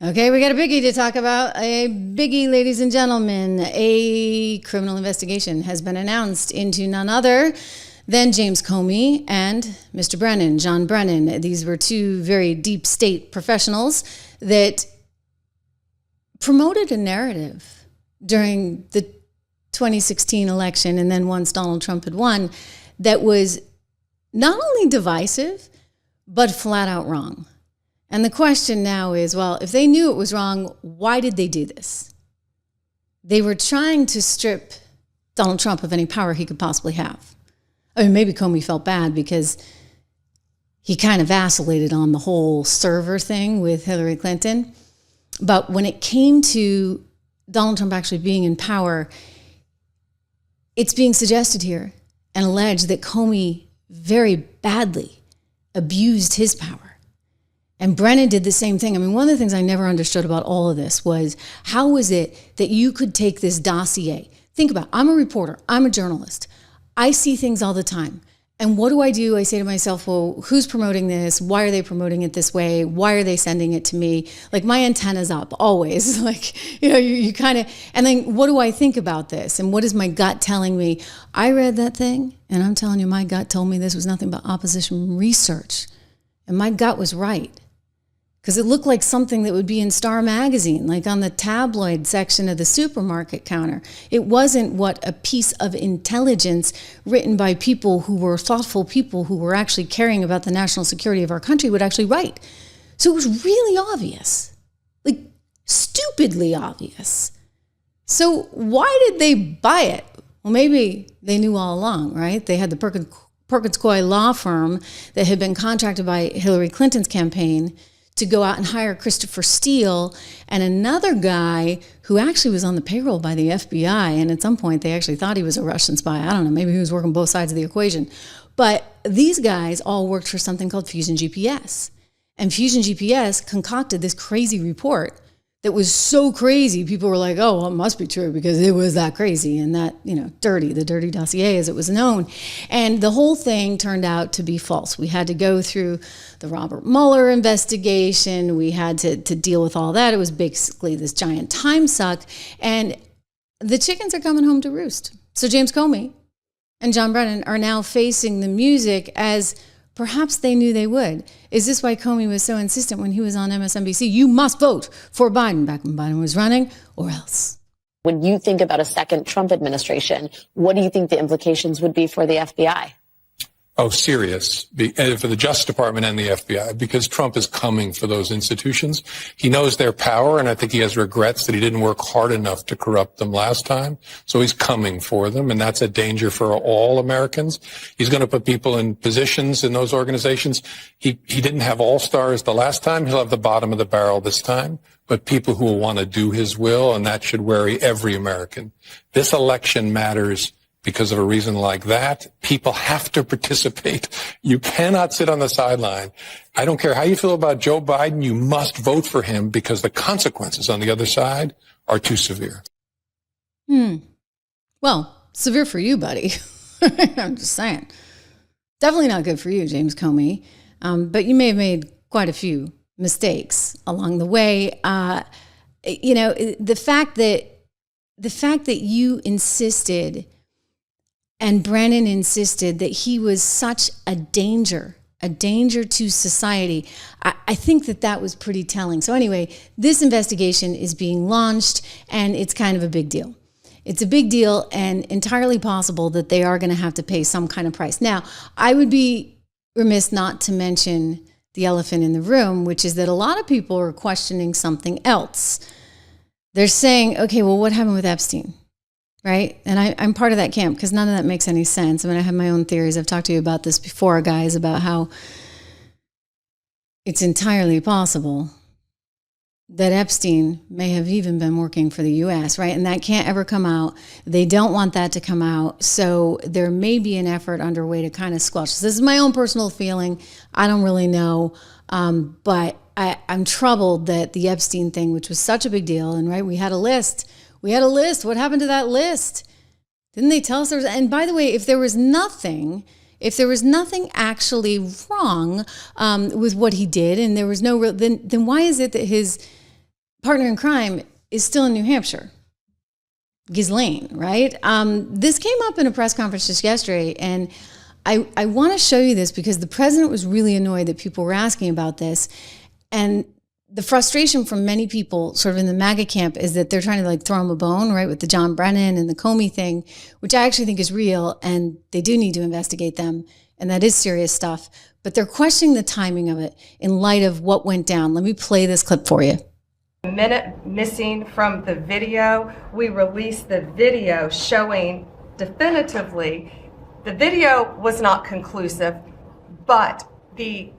Okay, we got a biggie to talk about. A biggie, ladies and gentlemen. A criminal investigation has been announced into none other than James Comey and Mr. Brennan, John Brennan. These were two very deep state professionals that promoted a narrative during the 2016 election, and then once Donald Trump had won, that was not only divisive, but flat out wrong. And the question now is, well, if they knew it was wrong, why did they do this? They were trying to strip Donald Trump of any power he could possibly have. I mean, maybe Comey felt bad because he kind of vacillated on the whole server thing with Hillary Clinton. But when it came to Donald Trump actually being in power, it's being suggested here and alleged that Comey very badly abused his power. And Brennan did the same thing. I mean, one of the things I never understood about all of this was, how was it that you could take this dossier? Think about it. I'm a reporter. I'm a journalist. I see things all the time. And what do? I say to myself, well, who's promoting this? Why are they promoting it this way? Why are they sending it to me? Like, my antenna's up always. Like, you kind of, and then what do I think about this? And what is my gut telling me? I read that thing, and I'm telling you, my gut told me this was nothing but opposition research. And my gut was right. Because it looked like something that would be in Star magazine, like on the tabloid section of the supermarket counter. It wasn't what a piece of intelligence written by people who were thoughtful people who were actually caring about the national security of our country would actually write. So it was really obvious, like stupidly obvious. So why did they buy it? Well, maybe they knew all along, right? They had the Perkins Coie law firm that had been contracted by Hillary Clinton's campaign to go out and hire Christopher Steele and another guy who actually was on the payroll by the FBI. And at some point, they actually thought he was a Russian spy. I don't know, maybe he was working both sides of the equation. But these guys all worked for something called Fusion GPS. And Fusion GPS concocted this crazy report that was so crazy, people were like, oh, well, it must be true because it was that crazy and that, the dirty dossier as it was known. And the whole thing turned out to be false. We had to go through the Robert Mueller investigation. We had to deal with all that. It was basically this giant time suck. And the chickens are coming home to roost. So James Comey and John Brennan are now facing the music as perhaps they knew they would. Is this why Comey was so insistent when he was on MSNBC? You must vote for Biden back when Biden was running, or else. When you think about a second Trump administration, what do you think the implications would be for the FBI? Oh, serious, for the Justice Department and the FBI, because Trump is coming for those institutions. He knows their power, and I think he has regrets that he didn't work hard enough to corrupt them last time. So he's coming for them, and that's a danger for all Americans. He's going to put people in positions in those organizations. He didn't have all-stars the last time. He'll have the bottom of the barrel this time, but people who will want to do his will, and that should worry every American. This election matters. Because of a reason like that, people have to participate. You cannot sit on the sideline. I don't care how you feel about Joe Biden, you must vote for him because the consequences on the other side are too severe. Well, severe for you, buddy. I'm just saying. Definitely not good for you, James Comey. But you may have made quite a few mistakes along the way. The fact that you insisted and Brennan insisted that he was such a danger to society. I think that was pretty telling. So anyway, this investigation is being launched, and it's kind of a big deal. It's a big deal and entirely possible that they are going to have to pay some kind of price. Now, I would be remiss not to mention the elephant in the room, which is that a lot of people are questioning something else. They're saying, okay, well, what happened with Epstein? Right? And I'm part of that camp because none of that makes any sense. I mean, I have my own theories. I've talked to you about this before, guys, about how it's entirely possible that Epstein may have even been working for the U.S., right? And that can't ever come out. They don't want that to come out. So there may be an effort underway to kind of squelch this. This is my own personal feeling. I don't really know. But I'm troubled that the Epstein thing, which was such a big deal, and right, we had a list. What happened to that list? Didn't they tell us there was? And by the way, if there was nothing actually wrong with what he did, and there was no real, then why is it that his partner in crime is still in New Hampshire. Ghislaine, right? This came up in a press conference just yesterday, and I want to show you this because the president was really annoyed that people were asking about this. And the frustration from many people sort of in the MAGA camp is that they're trying to like throw him a bone, right, with the John Brennan and the Comey thing, which I actually think is real, and they do need to investigate them, and that is serious stuff. But they're questioning the timing of it in light of what went down. Let me play this clip for you. A minute missing from the video. We released the video showing definitively the video was not conclusive, but the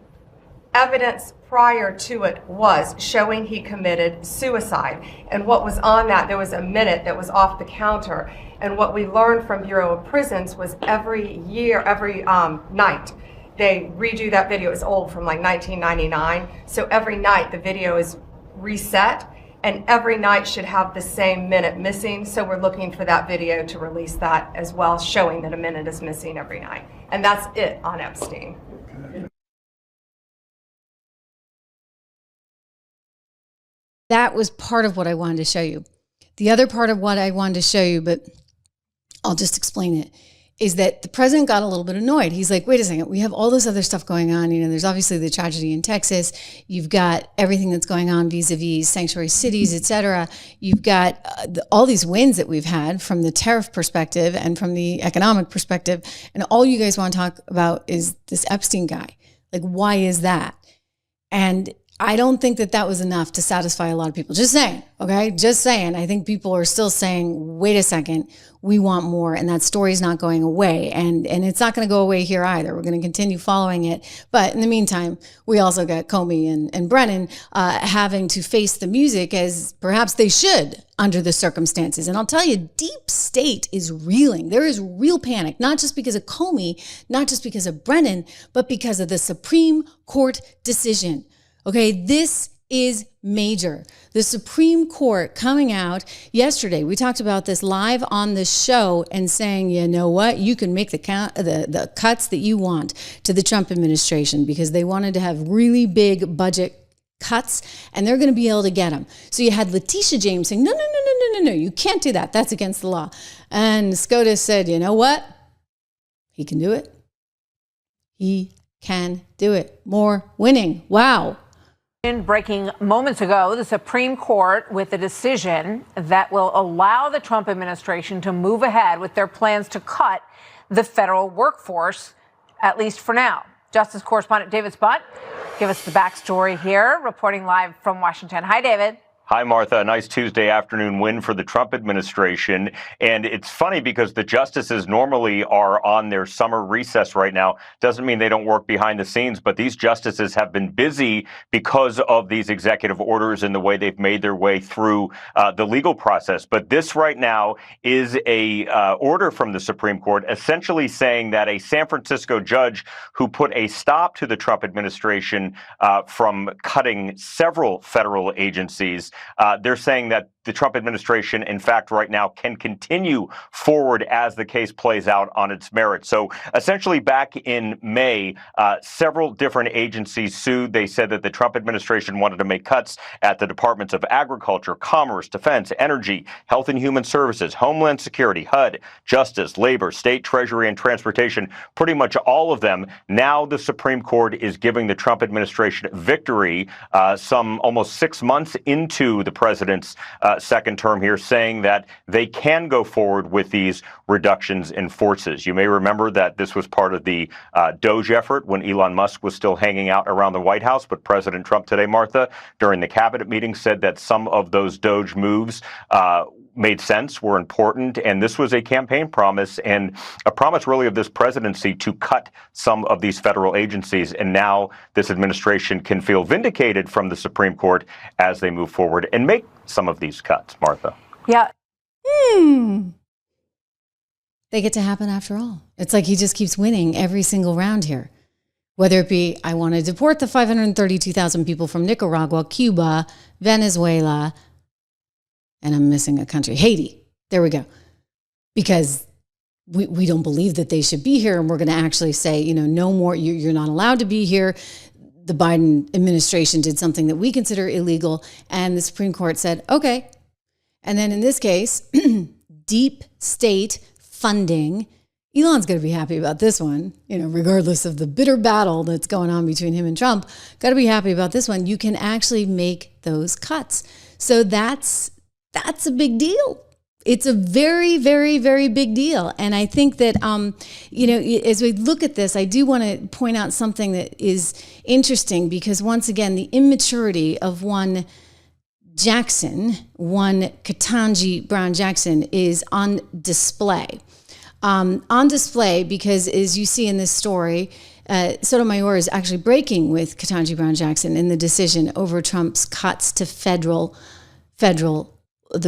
evidence prior to it was showing he committed suicide. And what was on that, there was a minute that was off the counter. And what we learned from Bureau of Prisons was every night, they redo that video. It's old, from like 1999. So every night the video is reset, and every night should have the same minute missing. So we're looking for that video to release that as well, showing that a minute is missing every night. And that's it on Epstein. That was part of what I wanted to show you. The other part of what I wanted to show you, but I'll just explain it, is that the president got a little bit annoyed. He's like, wait a second, we have all this other stuff going on. You know, there's obviously the tragedy in Texas. You've got everything that's going on vis-a-vis sanctuary cities, et cetera. You've got all these wins that we've had from the tariff perspective and from the economic perspective. And all you guys want to talk about is this Epstein guy. Like, why is that? And I don't think that that was enough to satisfy a lot of people. Just saying, okay? Just saying. I think people are still saying, wait a second, we want more, and that story's not going away. And it's not going to go away here either. We're going to continue following it. But in the meantime, we also got Comey and Brennan having to face the music as perhaps they should under the circumstances. And I'll tell you, deep state is reeling. There is real panic, not just because of Comey, not just because of Brennan, but because of the Supreme Court decision. Okay, this is major. The Supreme Court coming out yesterday, we talked about this live on the show and saying, you know what, you can make the cuts that you want to the Trump administration because they wanted to have really big budget cuts and they're going to be able to get them. So you had Letitia James saying, no, you can't do that. That's against the law. And SCOTUS said, you know what? He can do it. He can do it. More winning. Wow. Breaking moments ago, the Supreme Court with a decision that will allow the Trump administration to move ahead with their plans to cut the federal workforce, at least for now. Justice correspondent David Spott, give us the backstory here, reporting live from Washington. Hi, David. Hi, Martha. A nice Tuesday afternoon win for the Trump administration. And it's funny because the justices normally are on their summer recess right now. Doesn't mean they don't work behind the scenes, but these justices have been busy because of these executive orders and the way they've made their way through the legal process. But this right now is a order from the Supreme Court essentially saying that a San Francisco judge who put a stop to the Trump administration from cutting several federal agencies, they're saying that the Trump administration, in fact, right now can continue forward as the case plays out on its merits. So essentially back in May, several different agencies sued. They said that the Trump administration wanted to make cuts at the Departments of Agriculture, Commerce, Defense, Energy, Health and Human Services, Homeland Security, HUD, Justice, Labor, State Treasury, and Transportation, pretty much all of them. Now the Supreme Court is giving the Trump administration victory some almost 6 months into the president's second term here, saying that they can go forward with these reductions in forces. You may remember that this was part of the DOGE effort when Elon Musk was still hanging out around the White House. But President Trump today, Martha, during the cabinet meeting, said that some of those DOGE moves made sense, were important, and this was a campaign promise and a promise really of this presidency to cut some of these federal agencies. And now this administration can feel vindicated from the Supreme Court as they move forward and make some of these cuts, Martha. Yeah. They get to happen after all. It's like he just keeps winning every single round here. Whether it be, I want to deport the 532,000 people from Nicaragua, Cuba, Venezuela, and I'm missing a country, Haiti. There we go. Because we don't believe that they should be here, and we're going to actually say, you know, no more, you're not allowed to be here. the Biden administration did something that we consider illegal, and the Supreme Court said, okay. And then in this case, deep state funding. Elon's going to be happy about this one, regardless of the bitter battle that's going on between him and Trump. Got to be happy about this one. You can actually make those cuts. So that's a big deal. It's a very, very, very big deal. And I think that, as we look at this, I do want to point out something that is interesting, because once again, the immaturity of one Ketanji Brown Jackson is on display. Because as you see in this story, Sotomayor is actually breaking with Ketanji Brown Jackson in the decision over Trump's cuts to the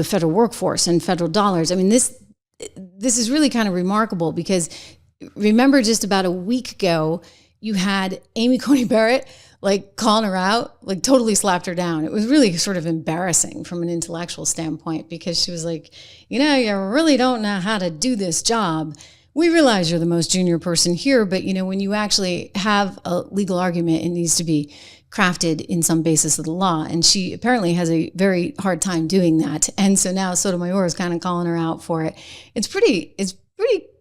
federal workforce and federal dollars. I mean, this is really kind of remarkable, because remember just about a week ago, you had Amy Coney Barrett calling her out, totally slapped her down. It was really sort of embarrassing from an intellectual standpoint, because she was like, you really don't know how to do this job. We realize you're the most junior person here, but when you actually have a legal argument, it needs to be crafted in some basis of the law. And she apparently has a very hard time doing that. And so now Sotomayor is kind of calling her out for it. It's pretty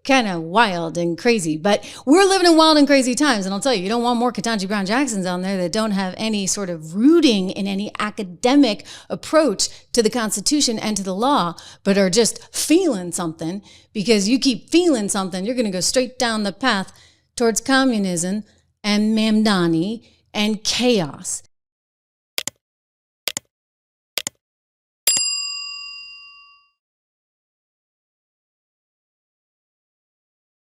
kind of wild and crazy, but we're living in wild and crazy times. And I'll tell you, you don't want more Ketanji Brown Jacksons on there that don't have any sort of rooting in any academic approach to the Constitution and to the law, but are just feeling something. Because you keep feeling something, you're going to go straight down the path towards communism and Mamdani and chaos.